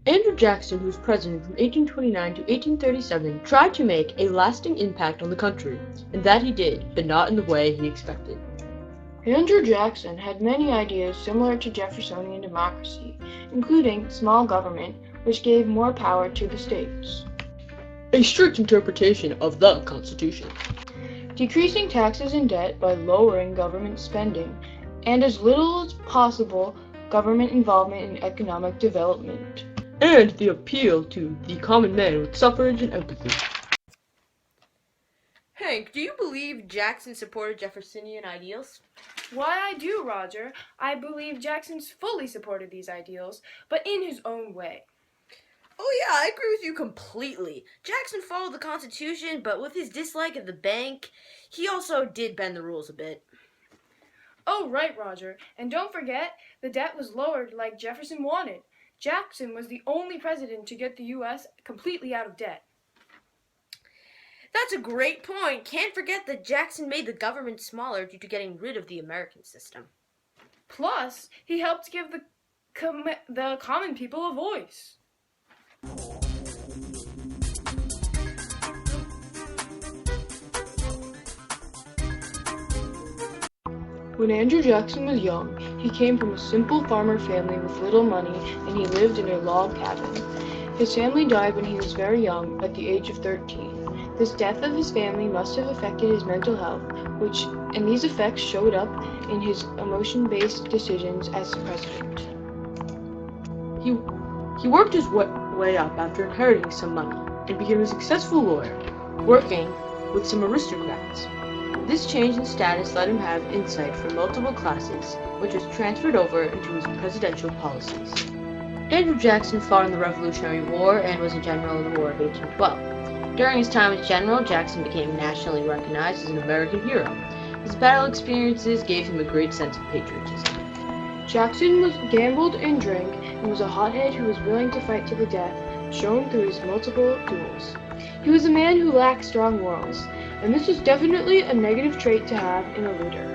Andrew Jackson, who was president from 1829 to 1837, tried to make a lasting impact on the country, and that he did, but not in the way he expected. Andrew Jackson had many ideas similar to Jeffersonian democracy, including small government, which gave more power to the states. A strict interpretation of the Constitution. Decreasing taxes and debt by lowering government spending, and as little as possible government involvement in economic development. And the appeal to the common man with suffrage and empathy. Hank, do you believe Jackson supported Jeffersonian ideals? Why, I do, Roger. I believe Jackson's fully supported these ideals, but in his own way. Oh yeah, I agree with you completely. Jackson followed the Constitution, but with his dislike of the bank, he also did bend the rules a bit. Oh, right, Roger. And don't forget, the debt was lowered like Jefferson wanted. Jackson was the only president to get the U.S. completely out of debt. That's a great point. Can't forget that Jackson made the government smaller due to getting rid of the American system. Plus, he helped give the common people a voice. When Andrew Jackson was young, he came from a simple farmer family with little money, and he lived in a log cabin. His family died when he was very young, at the age of 13. This death of his family must have affected his mental health, and these effects showed up in his emotion-based decisions as president. He worked his way up after inheriting some money and became a successful lawyer, working with some aristocrats. This change in status let him have insight from multiple classes, which was transferred over into his presidential policies. Andrew Jackson fought in the Revolutionary War and was a general in the War of 1812. During his time as general, Jackson became nationally recognized as an American hero. His battle experiences gave him a great sense of patriotism. Jackson gambled and drank and was a hothead who was willing to fight to the death, shown through his multiple duels. He was a man who lacked strong morals, and this was definitely a negative trait to have in a leader.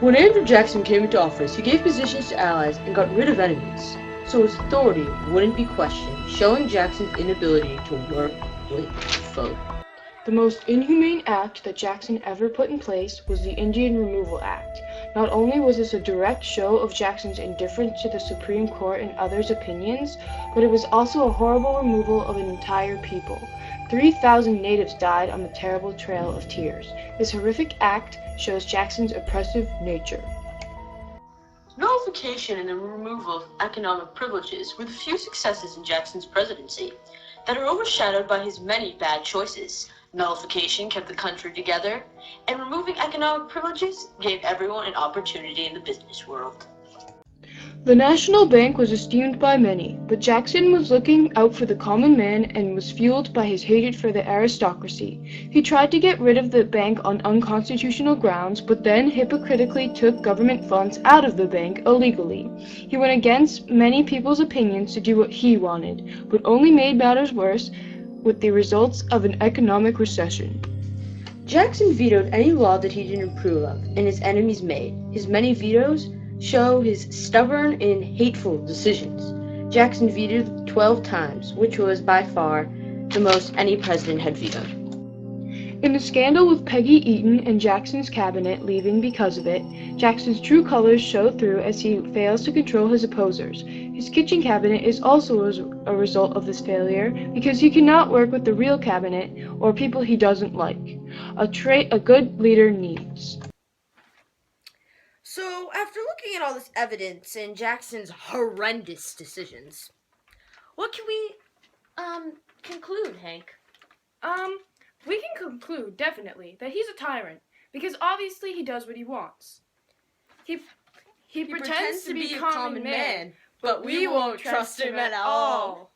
When Andrew Jackson came into office, he gave positions to allies and got rid of enemies, so his authority wouldn't be questioned, showing Jackson's inability to work with foes. The most inhumane act that Jackson ever put in place was the Indian Removal Act. Not only was this a direct show of Jackson's indifference to the Supreme Court and others' opinions, but it was also a horrible removal of an entire people. 3,000 natives died on the terrible Trail of Tears. This horrific act shows Jackson's oppressive nature. Nullification and the removal of economic privileges were the few successes in Jackson's presidency that are overshadowed by his many bad choices. Nullification kept the country together, and removing economic privileges gave everyone an opportunity in the business world. The National Bank was esteemed by many, but Jackson was looking out for the common man and was fueled by his hatred for the aristocracy. He tried to get rid of the bank on unconstitutional grounds, but then hypocritically took government funds out of the bank illegally. He went against many people's opinions to do what he wanted, but only made matters worse with the results of an economic recession. Jackson vetoed any law that he didn't approve of, and his enemies made. His many vetoes show his stubborn and hateful decisions. Jackson vetoed 12 times, which was by far the most any president had vetoed. In the scandal with Peggy Eaton and Jackson's cabinet leaving because of it, Jackson's true colors show through as he fails to control his opposers. His kitchen cabinet is also a result of this failure because he cannot work with the real cabinet or people he doesn't like, a trait a good leader needs. So, after looking at all this evidence and Jackson's horrendous decisions, what can we, conclude, Hank? We can conclude, definitely, that he's a tyrant, because obviously he does what he wants. He pretends to be a common man, but we won't trust him at all.